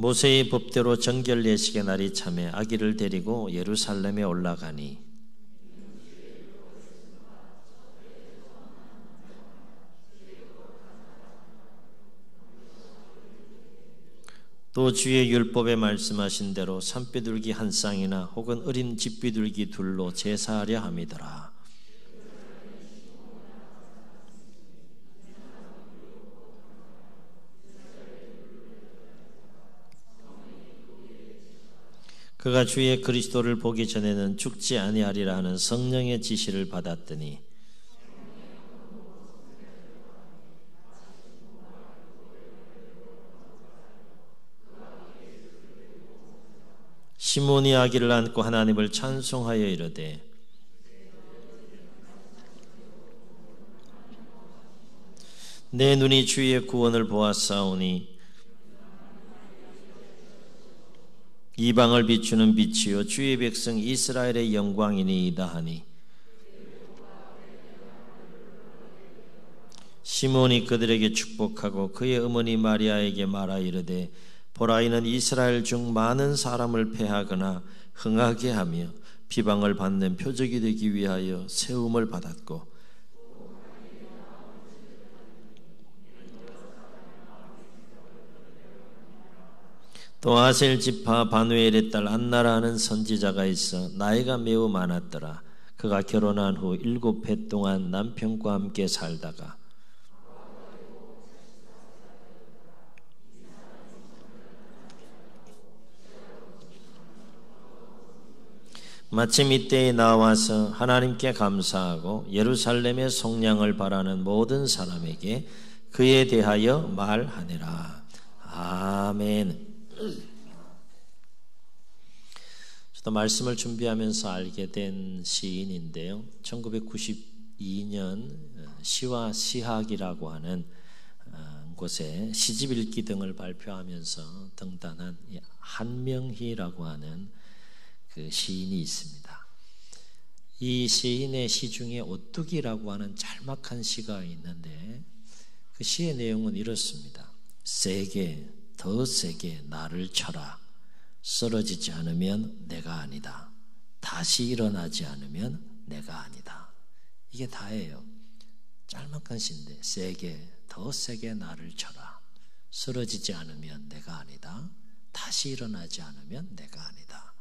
모세의 법대로 정결 예식의 날이 참에 아기를 데리고 예루살렘에 올라가니 또 주의 율법에 말씀하신 대로 산비둘기 한 쌍이나 혹은 어린 집비둘기 둘로 제사하려 함이더라. 그가 주의 그리스도를 보기 전에는 죽지 아니하리라 하는 성령의 지시를 받았더니 시몬이 아기를 안고 하나님을 찬송하여 이르되 내 눈이 주의 구원을 보았사오니 이방을 비추는 빛이요 주의 백성 이스라엘의 영광이니이다 하니 시몬이 그들에게 축복하고 그의 어머니 마리아에게 말하 이르되 보라 이는 이스라엘 중 많은 사람을 패하거나 흥하게 하며 비방을 받는 표적이 되기 위하여 세움을 받았고 또 아셀 지파 바누엘의 딸 안나라 하는 선지자가 있어 나이가 매우 많았더라. 그가 결혼한 후 7해 동안 남편과 함께 살다가 마침 이때에 나와서 하나님께 감사하고 예루살렘의 속량을 바라는 모든 사람에게 그에 대하여 말하니라. 아멘. 저도 말씀을 준비하면서 알게 된 시인인데요. 1992년 시와 시학이라고 하는 곳에 시집 읽기 등을 발표하면서 등단한 한명희라고 하는 그 시인이 있습니다. 이 시인의 시 중에 오뚜기라고 하는 짤막한 시가 있는데 그 시의 내용은 이렇습니다. 세게 더 세게 나를 쳐라. 쓰러지지 않으면 내가 아니다. 다시 일어나지 않으면 내가 아니다. 이게 다예요. 짤막한 시인데 세게 더 세게 나를 쳐라. 쓰러지지 않으면 내가 아니다. 다시 일어나지 않으면 내가 아니다.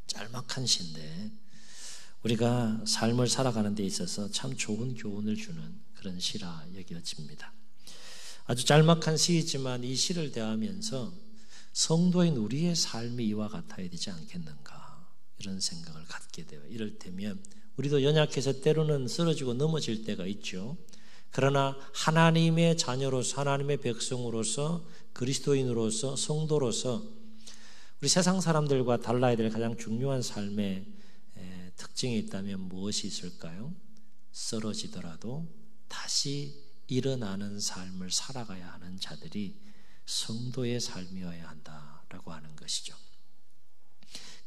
짤막한 시인데 우리가 삶을 살아가는 데 있어서 참 좋은 교훈을 주는 그런 시라 여겨집니다. 아주 짤막한 시이지만 이 시를 대하면서 성도인 우리의 삶이 이와 같아야 되지 않겠는가 이런 생각을 갖게 돼요. 이를테면 우리도 연약해서 때로는 쓰러지고 넘어질 때가 있죠. 그러나 하나님의 자녀로서 하나님의 백성으로서 그리스도인으로서 성도로서 우리 세상 사람들과 달라야 될 가장 중요한 삶의 특징이 있다면 무엇이 있을까요? 쓰러지더라도 다시 일어나는 삶을 살아가야 하는 자들이 성도의 삶이어야 한다라고 하는 것이죠.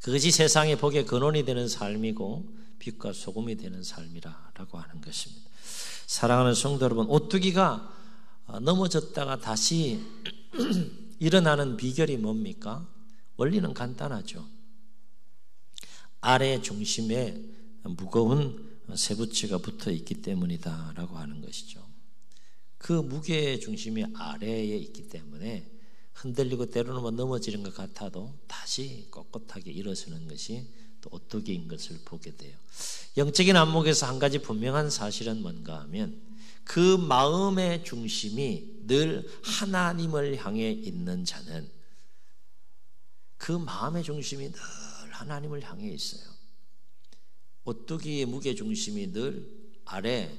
그것이 세상의 복의 근원이 되는 삶이고 빛과 소금이 되는 삶이라고 하는 것입니다. 사랑하는 성도 여러분, 오뚜기가 넘어졌다가 다시 일어나는 비결이 뭡니까? 원리는 간단하죠. 아래 중심에 무거운 쇠붙이가 붙어 있기 때문이다라고 하는 것이죠. 그 무게의 중심이 아래에 있기 때문에 흔들리고 때로는 넘어지는 것 같아도 다시 꼿꼿하게 일어서는 것이 또 오뚜기인 것을 보게 돼요. 영적인 안목에서 한 가지 분명한 사실은 뭔가 하면 그 마음의 중심이 늘 하나님을 향해 있는 자는 그 마음의 중심이 늘 하나님을 향해 있어요. 오뚜기의 무게 중심이 늘 아래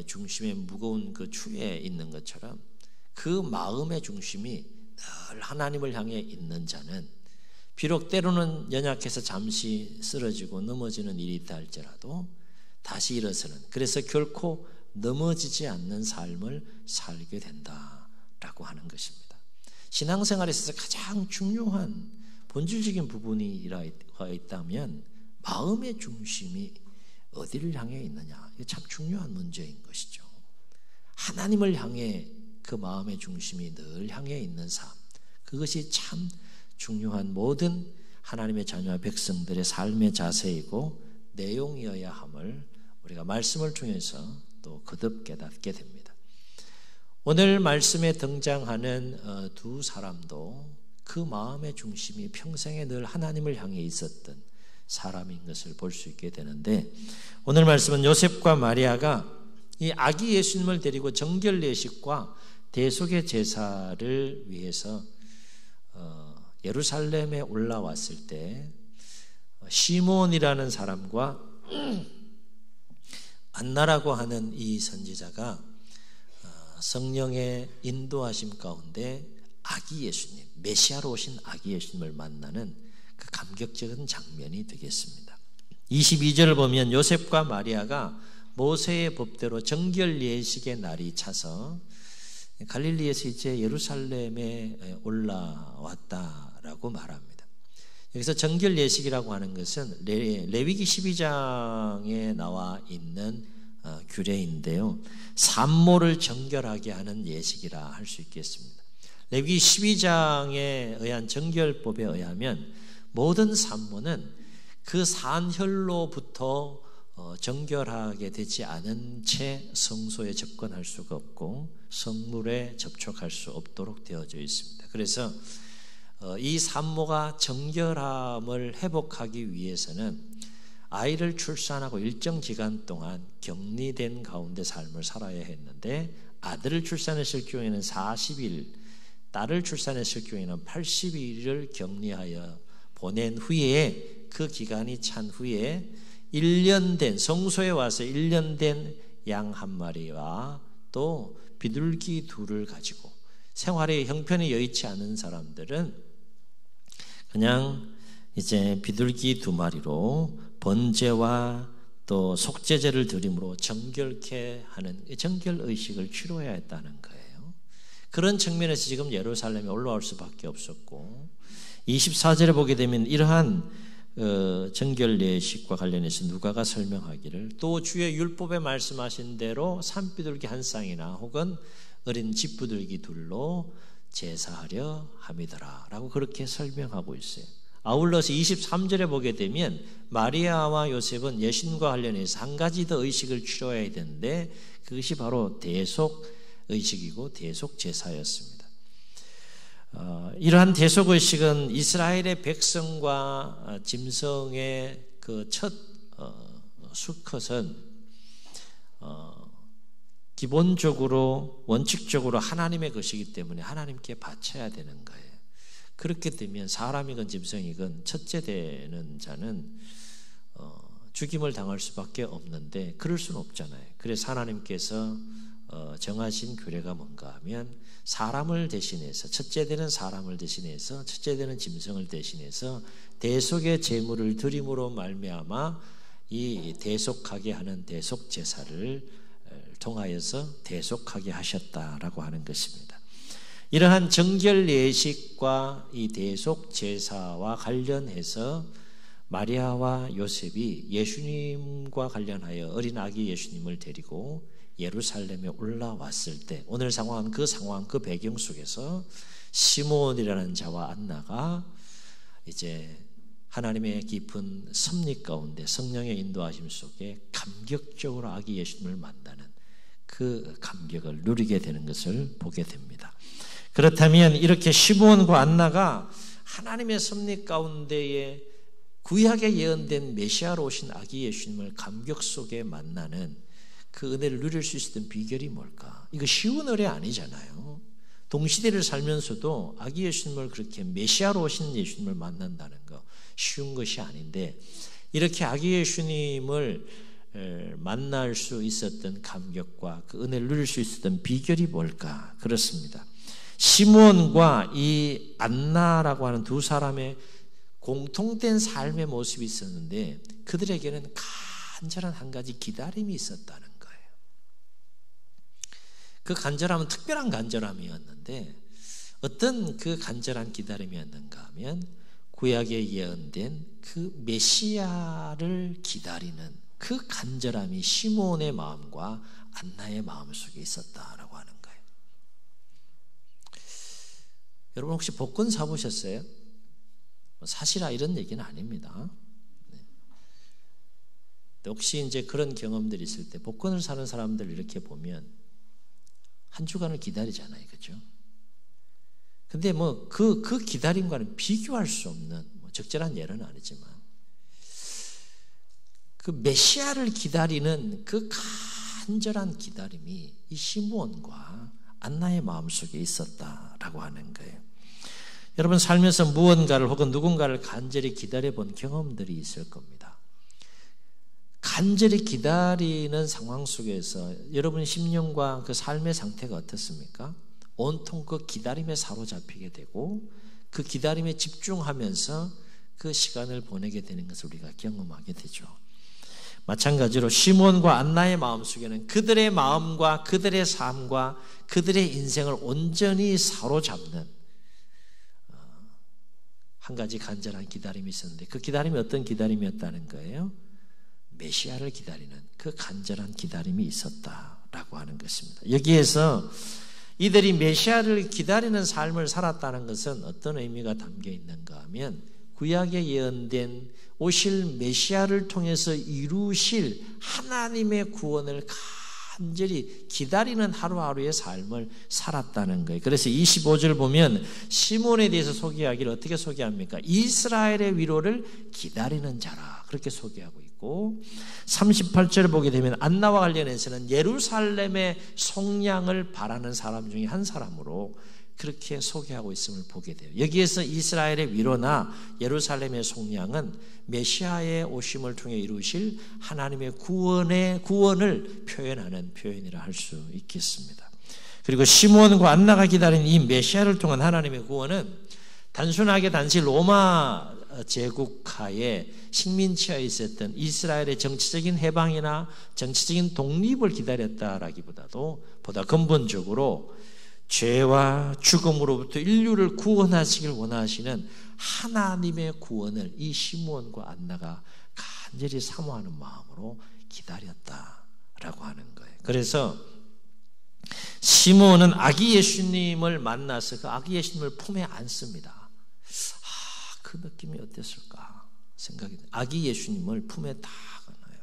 중심에 무거운 그 추에 있는 것처럼 그 마음의 중심이 늘 하나님을 향해 있는 자는 비록 때로는 연약해서 잠시 쓰러지고 넘어지는 일이 있다 할지라도 다시 일어서는, 그래서 결코 넘어지지 않는 삶을 살게 된다라고 하는 것입니다. 신앙생활에 있어서 가장 중요한 본질적인 부분이 있다면 마음의 중심이 어디를 향해 있느냐, 이게 참 중요한 문제인 것이죠. 하나님을 향해 그 마음의 중심이 늘 향해 있는 삶, 그것이 참 중요한 모든 하나님의 자녀와 백성들의 삶의 자세이고 내용이어야 함을 우리가 말씀을 통해서 또 거듭 깨닫게 됩니다. 오늘 말씀에 등장하는 두 사람도 그 마음의 중심이 평생에 늘 하나님을 향해 있었던 사람인 것을 볼 수 있게 되는데, 오늘 말씀은 요셉과 마리아가 이 아기 예수님을 데리고 정결 예식과 대속의 제사를 위해서 예루살렘에 올라왔을 때 시몬이라는 사람과 안나라고 하는 이 선지자가 성령의 인도하심 가운데 아기 예수님, 메시아로 오신 아기 예수님을 만나는 그 감격적인 장면이 되겠습니다. 22절을 보면 요셉과 마리아가 모세의 법대로 정결 예식의 날이 차서 갈릴리에서 이제 예루살렘에 올라왔다라고 말합니다. 여기서 정결 예식이라고 하는 것은 레위기 12장에 나와 있는 규례인데요, 산모를 정결하게 하는 예식이라 할 수 있겠습니다. 레위기 12장에 의한 정결법에 의하면 모든 산모는 그 산혈로부터 정결하게 되지 않은 채 성소에 접근할 수가 없고 성물에 접촉할 수 없도록 되어져 있습니다. 그래서 이 산모가 정결함을 회복하기 위해서는 아이를 출산하고 일정 기간 동안 격리된 가운데 삶을 살아야 했는데, 아들을 출산했을 경우에는 40일, 딸을 출산했을 경우에는 80일을 격리하여 보낸 후에, 그 기간이 찬 후에 1년 된, 성소에 와서 1년 된 양 한 마리와 또 비둘기 둘을 가지고, 생활의 형편이 여의치 않은 사람들은 그냥 이제 비둘기 2마리로 번제와 또 속죄제를 드림으로 정결케 하는 정결 의식을 치러야 했다는 거예요. 그런 측면에서 지금 예루살렘에 올라올 수밖에 없었고, 24절에 보게 되면 이러한 정결 예식과 관련해서 누가가 설명하기를, 또 주의 율법에 말씀하신 대로 산비둘기 한 쌍이나 혹은 어린 집비둘기 둘로 제사하려 함이더라 라고 그렇게 설명하고 있어요. 아울러서 23절에 보게 되면 마리아와 요셉은 예수님과 관련해서 한 가지 더 의식을 치러야 되는데, 그것이 바로 대속 의식이고 대속 제사였습니다. 이러한 대속 의식은 이스라엘의 백성과 짐승의 그 첫 수컷은 기본적으로 원칙적으로 하나님의 것이기 때문에 하나님께 바쳐야 되는 거예요. 그렇게 되면 사람이건 짐승이건 첫째 되는 자는 죽임을 당할 수밖에 없는데, 그럴 수는 없잖아요. 그래서 하나님께서 정하신 규례가 뭔가 하면, 사람을 대신해서, 첫째 되는 사람을 대신해서, 첫째 되는 짐승을 대신해서 대속의 제물을 드림으로 말미암아 이 대속하게 하는 대속 제사를 통하여서 대속하게 하셨다라고 하는 것입니다. 이러한 정결 예식과 이 대속 제사와 관련해서 마리아와 요셉이 예수님과 관련하여 어린 아기 예수님을 데리고 예루살렘에 올라왔을 때, 오늘 상황은 그 상황, 그 배경 속에서 시몬이라는 자와 안나가 이제 하나님의 깊은 섭리 가운데 성령의 인도하심 속에 감격적으로 아기 예수님을 만나는 그 감격을 누리게 되는 것을 보게 됩니다. 그렇다면 이렇게 시몬과 안나가 하나님의 섭리 가운데에 구약에 예언된 메시아로 오신 아기 예수님을 감격 속에 만나는 그 은혜를 누릴 수 있었던 비결이 뭘까? 이거 쉬운 은혜 아니잖아요. 동시대를 살면서도 아기 예수님을 그렇게 메시아로 오신 예수님을 만난다는 거 쉬운 것이 아닌데, 이렇게 아기 예수님을 만날 수 있었던 감격과 그 은혜를 누릴 수 있었던 비결이 뭘까? 그렇습니다. 시몬과 이 안나라고 하는 두 사람의 공통된 삶의 모습이 있었는데, 그들에게는 간절한 한 가지 기다림이 있었다는 거예요. 그 간절함은 특별한 간절함이었는데, 어떤 그 간절한 기다림이었는가 하면 구약에 예언된 그 메시아를 기다리는 그 간절함이 시몬의 마음과 안나의 마음 속에 있었다라고 하는 거예요. 여러분 혹시 복권 사보셨어요? 사실아 이런 얘기는 아닙니다. 혹시 이제 그런 경험들이 있을 때 복권을 사는 사람들 이렇게 보면 한 주간을 기다리잖아요, 그렇죠? 근데 뭐 그 기다림과는 비교할 수 없는 적절한 예는 아니지만 그 메시아를 기다리는 그 간절한 기다림이 이 시므온과 안나의 마음속에 있었다라고 하는 거예요. 여러분 살면서 무언가를 혹은 누군가를 간절히 기다려본 경험들이 있을 겁니다. 간절히 기다리는 상황 속에서 여러분 심령과 그 삶의 상태가 어떻습니까? 온통 그 기다림에 사로잡히게 되고 그 기다림에 집중하면서 그 시간을 보내게 되는 것을 우리가 경험하게 되죠. 마찬가지로 시므온과 안나의 마음속에는 그들의 마음과 그들의 삶과 그들의 인생을 온전히 사로잡는 한 가지 간절한 기다림이 있었는데 그 기다림이 어떤 기다림이었다는 거예요? 메시아를 기다리는 그 간절한 기다림이 있었다라고 하는 것입니다. 여기에서 이들이 메시아를 기다리는 삶을 살았다는 것은 어떤 의미가 담겨 있는가 하면 구약에 예언된 오실 메시아를 통해서 이루실 하나님의 구원을 간절히 기다리는 하루하루의 삶을 살았다는 거예요. 그래서 25절 보면 시몬에 대해서 소개하기를 어떻게 소개합니까? 이스라엘의 위로를 기다리는 자라 그렇게 소개하고 있고 38절을 보게 되면 안나와 관련해서는 예루살렘의 속량을 바라는 사람 중에 한 사람으로 그렇게 소개하고 있음을 보게 돼요. 여기에서 이스라엘의 위로나 예루살렘의 속량은 메시아의 오심을 통해 이루실 하나님의 구원을 표현하는 표현이라 할 수 있겠습니다. 그리고 시므온과 안나가 기다린 이 메시아를 통한 하나님의 구원은 단순하게 단지 로마 제국하에 식민지하에 있었던 이스라엘의 정치적인 해방이나 정치적인 독립을 기다렸다라기보다도 보다 근본적으로 죄와 죽음으로부터 인류를 구원하시길 원하시는 하나님의 구원을 이 시므온과 안나가 간절히 사모하는 마음으로 기다렸다라고 하는 거예요. 그래서 시므온은 아기 예수님을 만나서 그 아기 예수님을 품에 안습니다. 그 느낌이 어땠을까 생각이 돼요. 아기 예수님을 품에 딱 안아요.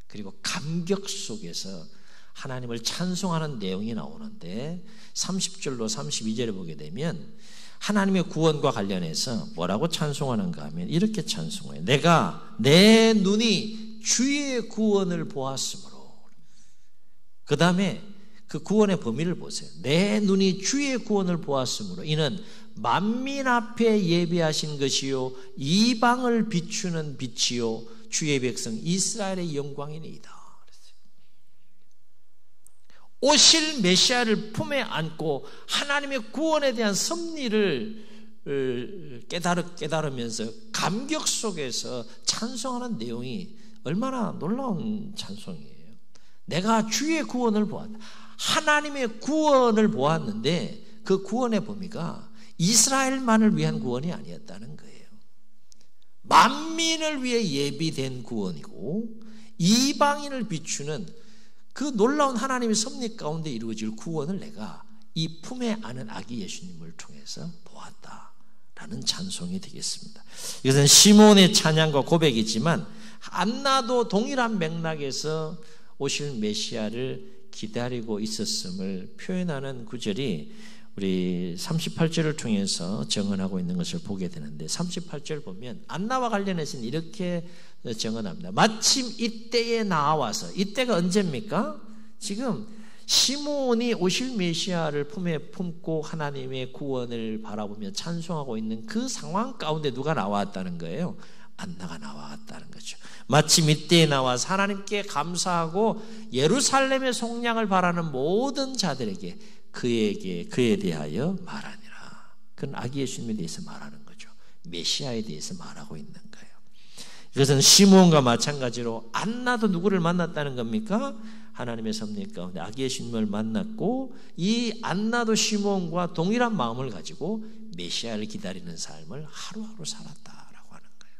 그리고 감격 속에서 하나님을 찬송하는 내용이 나오는데 30절로 32절에 보게 되면 하나님의 구원과 관련해서 뭐라고 찬송하는가 하면 이렇게 찬송해요. 내가 내 눈이 주의 구원을 보았으므로. 그 다음에 그 구원의 범위를 보세요. 내 눈이 주의 구원을 보았으므로 이는 만민 앞에 예비하신 것이요 이방을 비추는 빛이요 주의 백성 이스라엘의 영광이니이다. 오실 메시아를 품에 안고 하나님의 구원에 대한 섭리를 깨달으면서 감격 속에서 찬송하는 내용이 얼마나 놀라운 찬송이에요. 내가 주의 구원을 보았다. 하나님의 구원을 보았는데 그 구원의 범위가 이스라엘만을 위한 구원이 아니었다는 거예요. 만민을 위해 예비된 구원이고 이방인을 비추는 그 놀라운 하나님의 섭리 가운데 이루어질 구원을 내가 이 품에 안은 아기 예수님을 통해서 보았다라는 찬송이 되겠습니다. 이것은 시몬의 찬양과 고백이지만 안나도 동일한 맥락에서 오실 메시아를 기다리고 있었음을 표현하는 구절이 우리 38절을 통해서 정언하고 있는 것을 보게 되는데 38절 보면 안나와 관련해서는 이렇게 정언합니다. 마침 이때에 나와서 이때가 언제입니까? 지금 시므온이 오실 메시아를 품에 품고 하나님의 구원을 바라보며 찬송하고 있는 그 상황 가운데 누가 나왔다는 거예요? 안나가 나왔다는 거죠. 마침 이때에 나와서 하나님께 감사하고 예루살렘의 속량을 바라는 모든 자들에게 그에 대하여 말하니라. 그건 아기 예수님에 대해서 말하는 거죠. 메시아에 대해서 말하고 있는 거예요. 이것은 시므온과 마찬가지로 안나도 누구를 만났다는 겁니까? 하나님의 섭리 가운데 아기 예수님을 만났고 이 안나도 시므온과 동일한 마음을 가지고 메시아를 기다리는 삶을 하루하루 살았다라고 하는 거예요.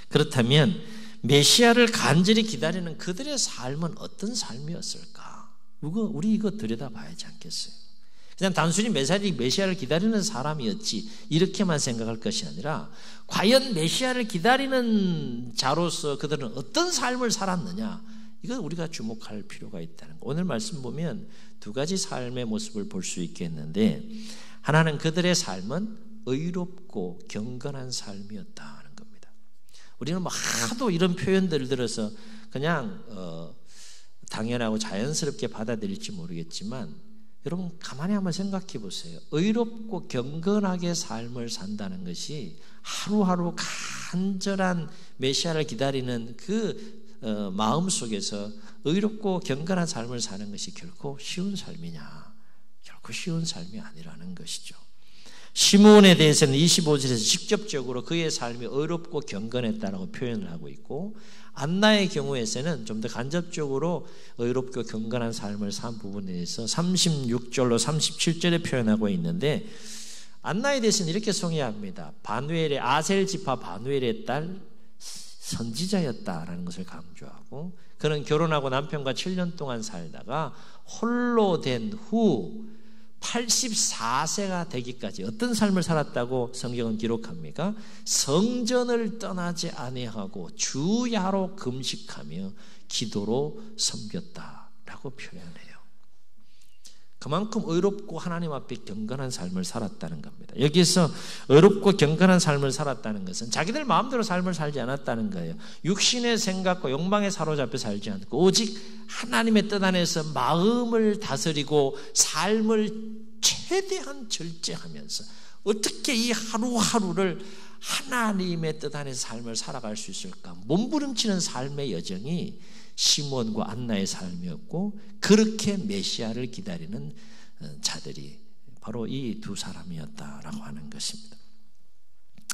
그렇다면 메시아를 간절히 기다리는 그들의 삶은 어떤 삶이었을까? 우리 이거 들여다봐야지 않겠어요? 그냥 단순히 메시아를 기다리는 사람이었지 이렇게만 생각할 것이 아니라 과연 메시아를 기다리는 자로서 그들은 어떤 삶을 살았느냐, 이건 우리가 주목할 필요가 있다는 거. 오늘 말씀 보면 두 가지 삶의 모습을 볼 수 있겠는데, 하나는 그들의 삶은 의롭고 경건한 삶이었다는 겁니다. 우리는 뭐 하도 이런 표현들을 들어서 그냥 당연하고 자연스럽게 받아들일지 모르겠지만, 여러분 가만히 한번 생각해 보세요. 의롭고 경건하게 삶을 산다는 것이 하루하루 간절한 메시아를 기다리는 그 마음 속에서 의롭고 경건한 삶을 사는 것이 결코 쉬운 삶이냐? 결코 쉬운 삶이 아니라는 것이죠. 시므온에 대해서는 25절에서 직접적으로 그의 삶이 의롭고 경건했다라고 표현을 하고 있고, 안나의 경우에서는 좀 더 간접적으로 의롭고 경건한 삶을 산 부분에 대해서 36절로 37절에 표현하고 있는데, 안나에 대해서는 이렇게 소개합니다. 바누엘의 아셀 지파 바누엘의 딸 선지자였다라는 것을 강조하고, 그는 결혼하고 남편과 7년 동안 살다가 홀로 된 후 84세가 되기까지 어떤 삶을 살았다고 성경은 기록합니까? 성전을 떠나지 아니하고 주야로 금식하며 기도로 섬겼다라고 표현해요. 그만큼 의롭고 하나님 앞에 경건한 삶을 살았다는 겁니다. 여기서 의롭고 경건한 삶을 살았다는 것은 자기들 마음대로 삶을 살지 않았다는 거예요. 육신의 생각과 욕망에 사로잡혀 살지 않고 오직 하나님의 뜻 안에서 마음을 다스리고 삶을 최대한 절제하면서 어떻게 이 하루하루를 하나님의 뜻 안에서 삶을 살아갈 수 있을까? 몸부림치는 삶의 여정이 시므온과 안나의 삶이었고, 그렇게 메시아를 기다리는 자들이 바로 이 두 사람이었다라고 하는 것입니다.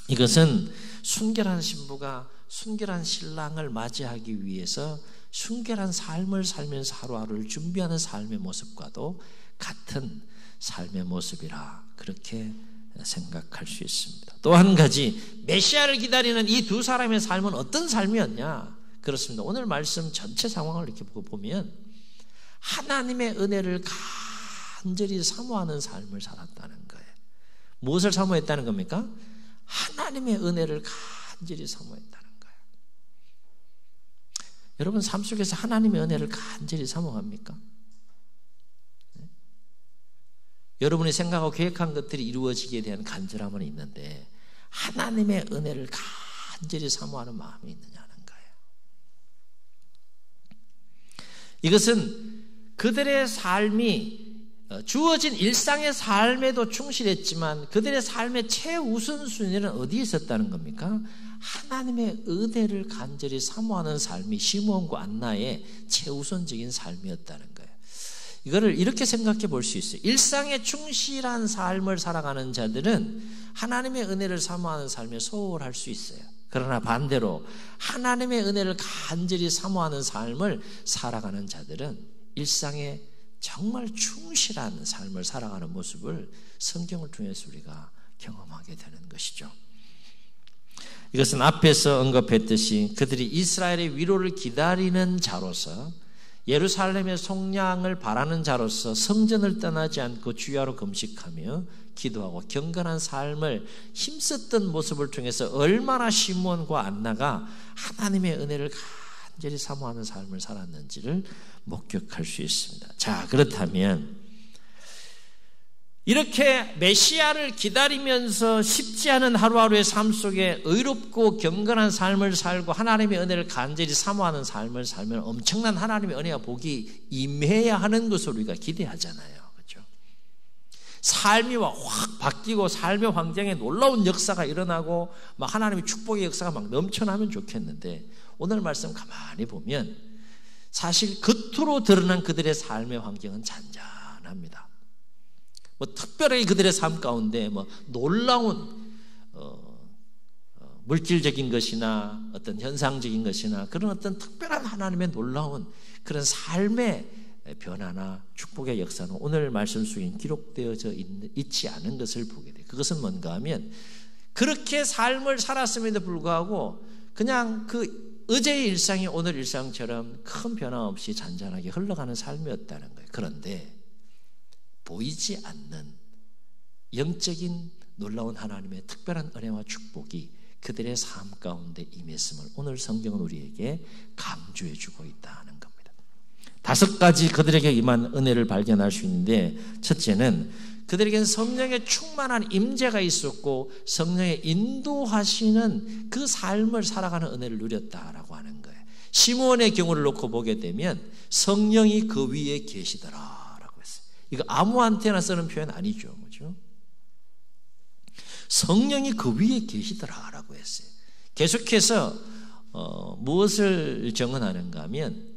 이것은 순결한 신부가 순결한 신랑을 맞이하기 위해서 순결한 삶을 살면서 하루하루를 준비하는 삶의 모습과도 같은 삶의 모습이라 그렇게 생각할 수 있습니다. 또 한 가지, 메시아를 기다리는 이 두 사람의 삶은 어떤 삶이었냐? 그렇습니다. 오늘 말씀 전체 상황을 이렇게 보면 하나님의 은혜를 간절히 사모하는 삶을 살았다는 거예요. 무엇을 사모했다는 겁니까? 하나님의 은혜를 간절히 사모했다는 거예요. 여러분 삶 속에서 하나님의 은혜를 간절히 사모합니까? 네? 여러분이 생각하고 계획한 것들이 이루어지기에 대한 간절함은 있는데 하나님의 은혜를 간절히 사모하는 마음이 있느냐는 거예요. 이것은 그들의 삶이 주어진 일상의 삶에도 충실했지만 그들의 삶의 최우선순위는 어디에 있었다는 겁니까? 하나님의 은혜를 간절히 사모하는 삶이 시므온과 안나의 최우선적인 삶이었다는 거예요. 이거를 이렇게 생각해 볼 수 있어요. 일상에 충실한 삶을 살아가는 자들은 하나님의 은혜를 사모하는 삶에 소홀할 수 있어요. 그러나 반대로 하나님의 은혜를 간절히 사모하는 삶을 살아가는 자들은 일상에 정말 충실한 삶을 살아가는 모습을 성경을 통해서 우리가 경험하게 되는 것이죠. 이것은 앞에서 언급했듯이 그들이 이스라엘의 위로를 기다리는 자로서, 예루살렘의 속량을 바라는 자로서 성전을 떠나지 않고 주야로 금식하며 기도하고 경건한 삶을 힘썼던 모습을 통해서 얼마나 시므온과 안나가 하나님의 은혜를 간절히 사모하는 삶을 살았는지를 목격할 수 있습니다. 자, 그렇다면 이렇게 메시아를 기다리면서 쉽지 않은 하루하루의 삶 속에 의롭고 경건한 삶을 살고 하나님의 은혜를 간절히 사모하는 삶을 살면 엄청난 하나님의 은혜와 복이 임해야 하는 것을 우리가 기대하잖아요. 그렇죠? 삶이 확 바뀌고 삶의 환경에 놀라운 역사가 일어나고 막 하나님의 축복의 역사가 막 넘쳐나면 좋겠는데, 오늘 말씀 가만히 보면 사실 겉으로 드러난 그들의 삶의 환경은 잔잔합니다. 특별하게 그들의 삶 가운데 놀라운 물질적인 것이나 어떤 현상적인 것이나 그런 어떤 특별한 하나님의 놀라운 그런 삶의 변화나 축복의 역사는 오늘 말씀 속에 기록되어져 있지 않은 것을 보게 돼요. 그것은 뭔가 하면 그렇게 삶을 살았음에도 불구하고 그냥 그 어제의 일상이 오늘 일상처럼 큰 변화 없이 잔잔하게 흘러가는 삶이었다는 거예요. 그런데 보이지 않는 영적인 놀라운 하나님의 특별한 은혜와 축복이 그들의 삶 가운데 임했음을 오늘 성경은 우리에게 강조해 주고 있다는 겁니다. 5가지 그들에게 임한 은혜를 발견할 수 있는데, 첫째는 그들에게는 성령의 충만한 임재가 있었고 성령의 인도하시는 그 삶을 살아가는 은혜를 누렸다라고 하는 거예요. 시므온의 경우를 놓고 보게 되면 성령이 그 위에 계시더라라고 했어요. 이거 아무한테나 쓰는 표현 아니죠, 그렇죠? 성령이 그 위에 계시더라라고 했어요. 계속해서 무엇을 정언하는가 하면,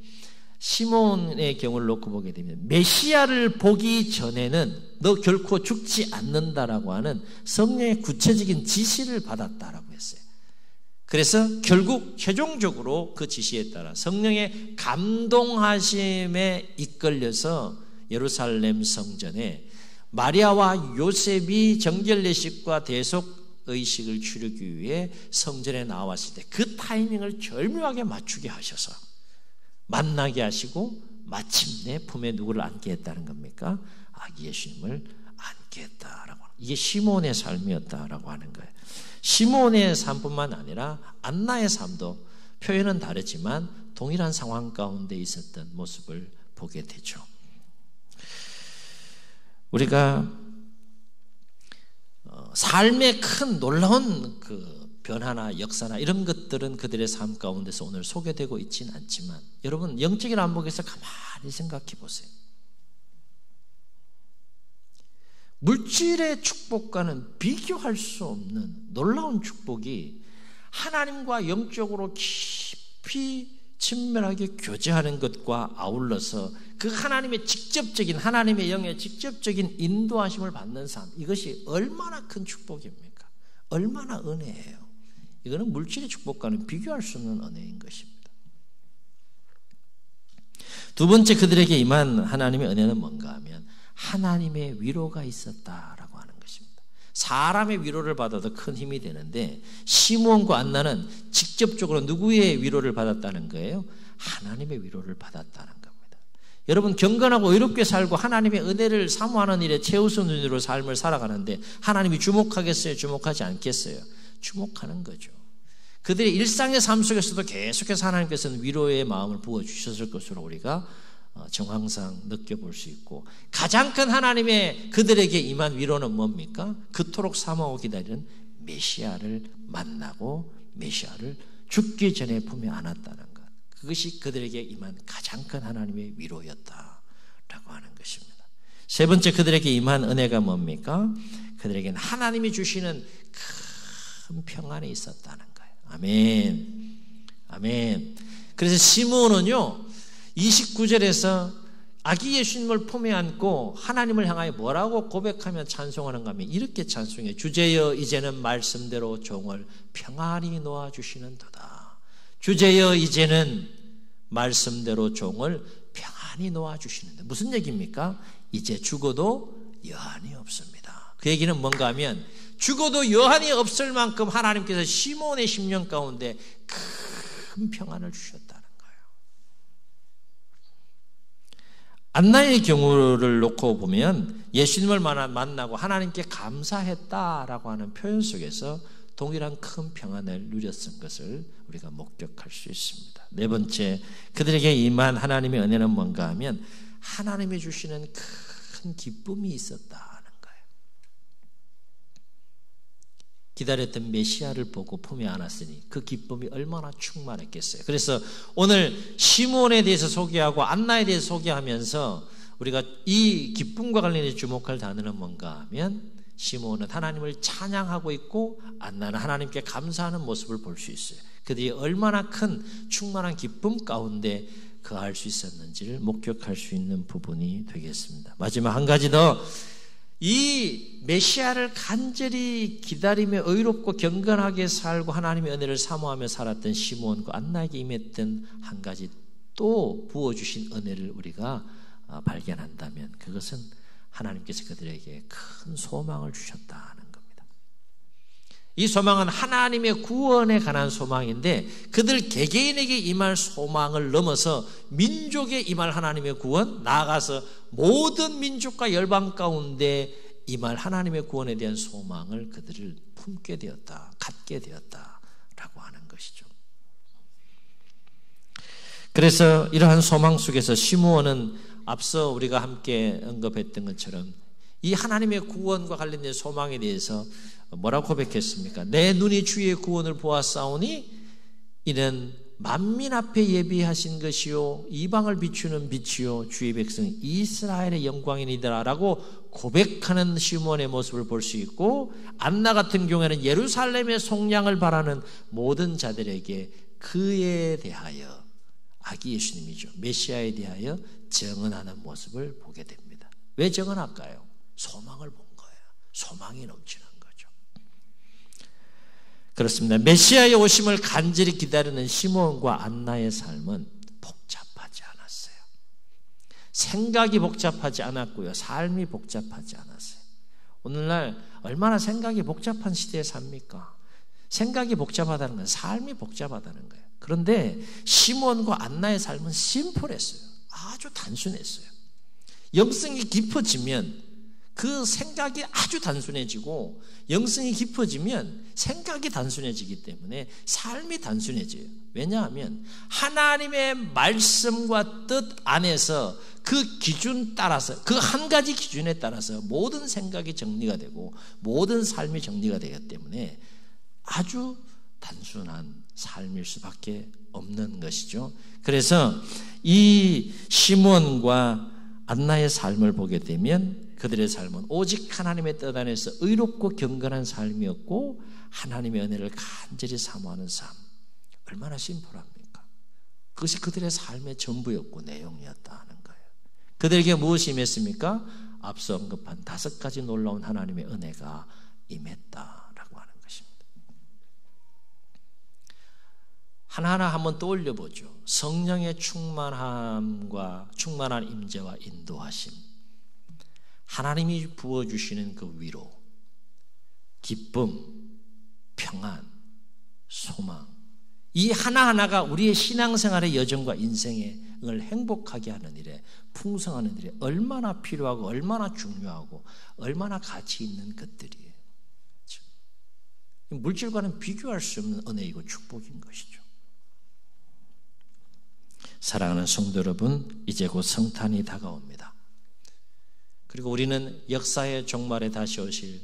시몬의 경우를 놓고 보게 되면 메시아를 보기 전에는 너 결코 죽지 않는다라고 하는 성령의 구체적인 지시를 받았다라고 했어요. 그래서 결국 최종적으로 그 지시에 따라 성령의 감동하심에 이끌려서 예루살렘 성전에 마리아와 요셉이 정결례식과 대속의식을 치르기 위해 성전에 나왔을 때 그 타이밍을 절묘하게 맞추게 하셔서 만나게 하시고 마침내 품에 누구를 안게 했다는 겁니까? 아기 예수님을 안게 했다라고 하는, 이게 시몬의 삶이었다라고 하는 거예요. 시몬의 삶뿐만 아니라 안나의 삶도 표현은 다르지만 동일한 상황 가운데 있었던 모습을 보게 되죠. 우리가 삶의 큰 놀라운 그 변화나 역사나 이런 것들은 그들의 삶 가운데서 오늘 소개되고 있지는 않지만, 여러분 영적인 안목에서 가만히 생각해 보세요. 물질의 축복과는 비교할 수 없는 놀라운 축복이 하나님과 영적으로 깊이 친밀하게 교제하는 것과 아울러서 그 하나님의 직접적인, 하나님의 영의 직접적인 인도하심을 받는 삶, 이것이 얼마나 큰 축복입니까? 얼마나 은혜예요. 이거는 물질의 축복과는 비교할 수 없는 은혜인 것입니다. 두 번째 그들에게 임한 하나님의 은혜는 뭔가 하면 하나님의 위로가 있었다라고 하는 것입니다. 사람의 위로를 받아도 큰 힘이 되는데 시므온과 안나는 직접적으로 누구의 위로를 받았다는 거예요? 하나님의 위로를 받았다는 겁니다. 여러분 경건하고 의롭게 살고 하나님의 은혜를 사모하는 일에 최우선순위로 삶을 살아가는데 하나님이 주목하겠어요? 주목하지 않겠어요? 주목하는 거죠. 그들의 일상의 삶 속에서도 계속해서 하나님께서는 위로의 마음을 부어주셨을 것으로 우리가 정황상 느껴볼 수 있고, 가장 큰 하나님의 그들에게 임한 위로는 뭡니까? 그토록 사모하고 기다리는 메시아를 만나고 메시아를 죽기 전에 품에 안았다는 것, 그것이 그들에게 임한 가장 큰 하나님의 위로였다라고 하는 것입니다. 세 번째 그들에게 임한 은혜가 뭡니까? 그들에게는 하나님이 주시는 큰 평안이 있었다는 거예요. 아멘. 아멘. 그래서 시므온은요 29절에서 아기 예수님을 품에 안고 하나님을 향하여 뭐라고 고백하며 찬송하는가 하면 이렇게 찬송해요. 주제여 이제는 말씀대로 종을 평안히 놓아주시는도다. 주제여 이제는 말씀대로 종을 평안히 놓아주시는데, 무슨 얘기입니까? 이제 죽어도 여한이 없습니다. 그 얘기는 뭔가 하면 죽어도 여한이 없을 만큼 하나님께서 시몬의 심령 가운데 큰 평안을 주셨다는 거예요. 안나의 경우를 놓고 보면 예수님을 만나고 하나님께 감사했다라고 하는 표현 속에서 동일한 큰 평안을 누렸던 것을 우리가 목격할 수 있습니다. 네 번째, 그들에게 임한 하나님의 은혜는 뭔가 하면 하나님이 주시는 큰 기쁨이 있었다. 기다렸던 메시아를 보고 품에 안았으니 그 기쁨이 얼마나 충만했겠어요. 그래서 오늘 시몬에 대해서 소개하고 안나에 대해서 소개하면서 우리가 이 기쁨과 관련해서 주목할 단어는 뭔가 하면 시몬은 하나님을 찬양하고 있고 안나는 하나님께 감사하는 모습을 볼 수 있어요. 그들이 얼마나 큰 충만한 기쁨 가운데 거할 수 있었는지를 목격할 수 있는 부분이 되겠습니다. 마지막 한 가지 더, 이 메시아를 간절히 기다리며 의롭고 경건하게 살고 하나님의 은혜를 사모하며 살았던 시몬과 안나에게 임했던 한 가지 또 부어주신 은혜를 우리가 발견한다면 그것은 하나님께서 그들에게 큰 소망을 주셨다는 겁니다. 이 소망은 하나님의 구원에 관한 소망인데 그들 개개인에게 임할 소망을 넘어서 민족에 임할 하나님의 구원, 나아가서 모든 민족과 열방 가운데 임할 하나님의 구원에 대한 소망을 그들을 품게 되었다, 갖게 되었다라고 하는 것이죠. 그래서 이러한 소망 속에서 시므온은 앞서 우리가 함께 언급했던 것처럼 이 하나님의 구원과 관련된 소망에 대해서 뭐라고 고백했습니까? 내 눈이 주의 구원을 보았사오니 이는 만민 앞에 예비하신 것이요 이방을 비추는 빛이요 주의 백성 이스라엘의 영광이니라 라고 고백하는 시므온의 모습을 볼 수 있고, 안나 같은 경우에는 예루살렘의 속량을 바라는 모든 자들에게 그에 대하여, 아기 예수님이죠, 메시아에 대하여 정언하는 모습을 보게 됩니다. 왜 정언할까요? 소망을 본 거예요. 소망이 넘치는 거죠. 그렇습니다. 메시아의 오심을 간절히 기다리는 시므온과 안나의 삶은 복잡하지 않았어요. 생각이 복잡하지 않았고요, 삶이 복잡하지 않았어요. 오늘날 얼마나 생각이 복잡한 시대에 삽니까? 생각이 복잡하다는 건 삶이 복잡하다는 거예요. 그런데 시므온과 안나의 삶은 심플했어요. 아주 단순했어요. 영성이 깊어지면 그 생각이 아주 단순해지고, 영성이 깊어지면 생각이 단순해지기 때문에 삶이 단순해져요. 왜냐하면 하나님의 말씀과 뜻 안에서 그 기준 따라서, 그 한 가지 기준에 따라서 모든 생각이 정리가 되고 모든 삶이 정리가 되기 때문에 아주 단순한 삶일 수밖에 없는 것이죠. 그래서 이 시므온과 안나의 삶을 보게 되면 그들의 삶은 오직 하나님의 뜻 안에서 의롭고 경건한 삶이었고, 하나님의 은혜를 간절히 사모하는 삶. 얼마나 심플합니까? 그것이 그들의 삶의 전부였고 내용이었다 하는 거예요. 그들에게 무엇이 임했습니까? 앞서 언급한 5가지 놀라운 하나님의 은혜가 임했다라고 하는 것입니다. 하나하나 한번 떠올려 보죠. 성령의 충만함과 충만한 임재와 인도하심, 하나님이 부어주시는 그 위로, 기쁨, 평안, 소망, 이 하나하나가 우리의 신앙생활의 여정과 인생을 행복하게 하는 일에, 풍성하는 일에 얼마나 필요하고 얼마나 중요하고 얼마나 가치 있는 것들이에요. 물질과는 비교할 수 없는 은혜이고 축복인 것이죠. 사랑하는 성도 여러분, 이제 곧 성탄이 다가옵니다. 그리고 우리는 역사의 종말에 다시 오실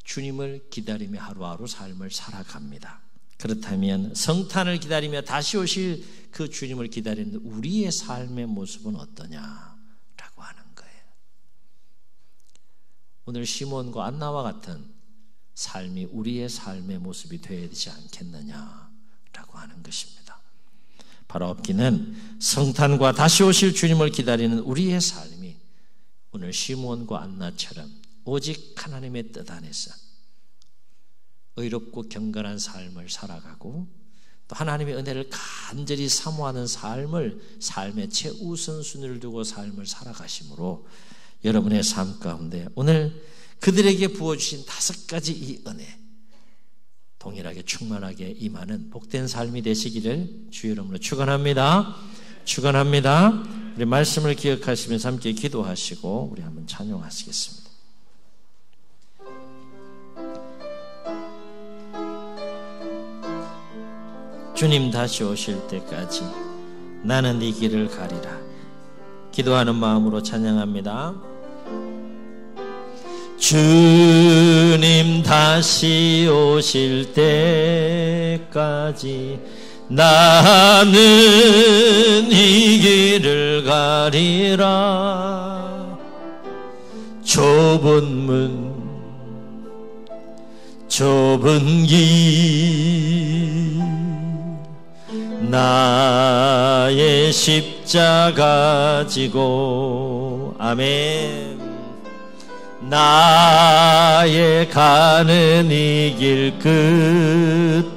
주님을 기다리며 하루하루 삶을 살아갑니다. 그렇다면 성탄을 기다리며 다시 오실 그 주님을 기다리는 우리의 삶의 모습은 어떠냐라고 하는 거예요. 오늘 시몬과 안나와 같은 삶이 우리의 삶의 모습이 되어야 되지 않겠느냐라고 하는 것입니다. 바로 없기는 성탄과 다시 오실 주님을 기다리는 우리의 삶이 오늘 시므온과 안나처럼 오직 하나님의 뜻 안에서 의롭고 경건한 삶을 살아가고, 또 하나님의 은혜를 간절히 사모하는 삶의 최우선순위를 두고 삶을 살아가심으로 여러분의 삶 가운데 오늘 그들에게 부어주신 5가지 이 은혜 동일하게 충만하게 임하는 복된 삶이 되시기를 주의 이름으로 축원합니다. 축원합니다. 우리 말씀을 기억하시면서 함께 기도하시고 우리 한번 찬양하시겠습니다. 주님 다시 오실 때까지 나는 네 길을 가리라. 기도하는 마음으로 찬양합니다. 주님 다시 오실 때까지 나는 이 길을 가리라. 좁은 문 좁은 길 나의 십자가 지고, 아멘. 나의 가는 이 길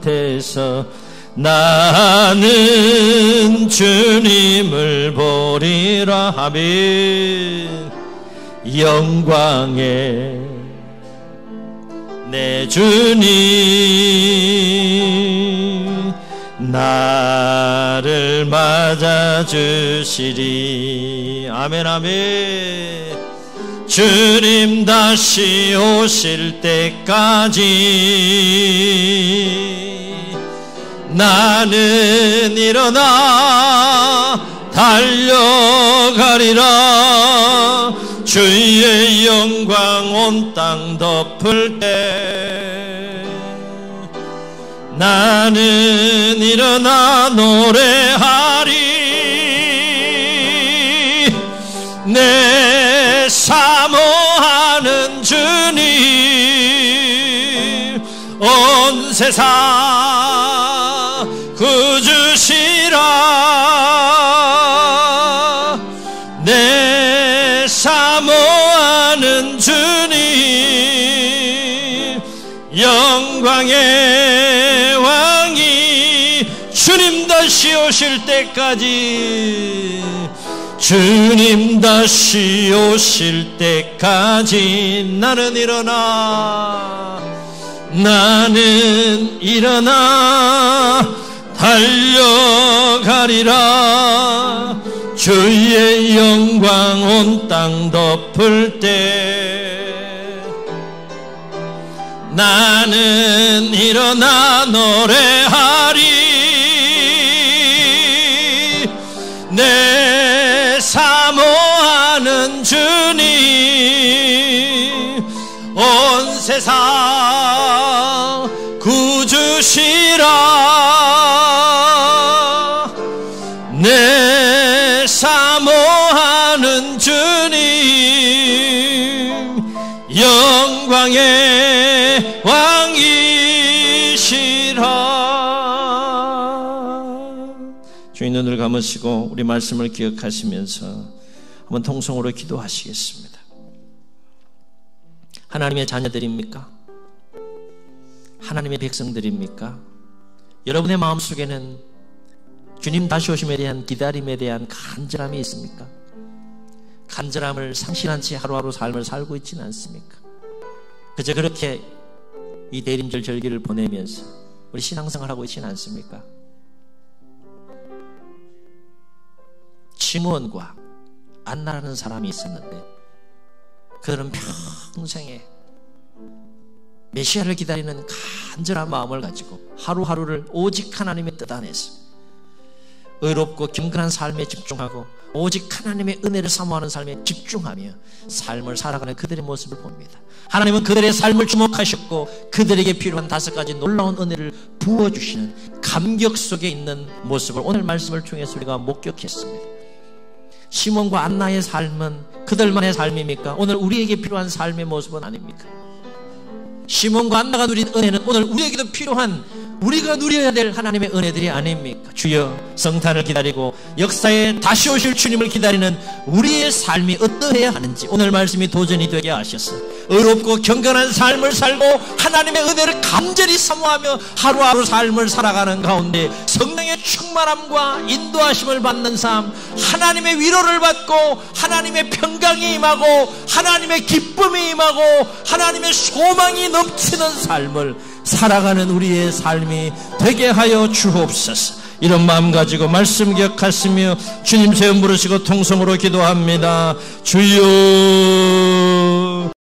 끝에서 나는 주님을 보리라. 아멘. 영광의 내 주님 나를 맞아주시리. 아멘 아멘. 주님 다시 오실 때까지 나는 일어나 달려가리라. 주의 영광 온 땅 덮을 때 나는 일어나 노래하리. 내 사모하는 주님 온 세상 구주시라. 내 사모하는 주님 영광의 왕이 주님 다시 오실 때까지 주님 다시 오실 때까지 나는 일어나 달려가리라. 주의 영광 온 땅 덮을 때 나는 일어나 노래하리. 내 사모하는 주님 온 세상 구주시라. 내 사모하는 주님 영광의 왕이시라. 주님 눈을 감으시고 우리 말씀을 기억하시면서 한번 통성으로 기도하시겠습니다. 하나님의 자녀들입니까? 하나님의 백성들입니까? 여러분의 마음속에는 주님 다시 오심에 대한 기다림에 대한 간절함이 있습니까? 간절함을 상실한 채 하루하루 삶을 살고 있지는 않습니까? 그저 그렇게 이 대림절 절기를 보내면서 우리 신앙생활을 하고 있지는 않습니까? 시므온과 안나라는 사람이 있었는데 그들은 평생에 메시아를 기다리는 간절한 마음을 가지고 하루하루를 오직 하나님의 뜻 안에서 의롭고 경건한 삶에 집중하고 오직 하나님의 은혜를 사모하는 삶에 집중하며 삶을 살아가는 그들의 모습을 봅니다. 하나님은 그들의 삶을 주목하셨고 그들에게 필요한 5가지 놀라운 은혜를 부어주시는 감격 속에 있는 모습을 오늘 말씀을 통해서 우리가 목격했습니다. 시몬과 안나의 삶은 그들만의 삶입니까? 오늘 우리에게 필요한 삶의 모습은 아닙니까? 시몬과 안나가 누린 은혜는 오늘 우리에게도 필요한 우리가 누려야 될 하나님의 은혜들이 아닙니까? 주여, 성탄을 기다리고 역사에 다시 오실 주님을 기다리는 우리의 삶이 어떠해야 하는지 오늘 말씀이 도전이 되게 하셔서 의롭고 경건한 삶을 살고 하나님의 은혜를 간절히 사모하며 하루하루 삶을 살아가는 가운데 성령의 충만함과 인도하심을 받는 삶, 하나님의 위로를 받고 하나님의 평강이 임하고 하나님의 기쁨이 임하고 하나님의 소망이 넘치는 삶을 살아가는 우리의 삶이 되게 하여 주옵소서. 이런 마음 가지고 말씀 기억하시며 주님 제 이름 부르시고 통성으로 기도합니다. 주여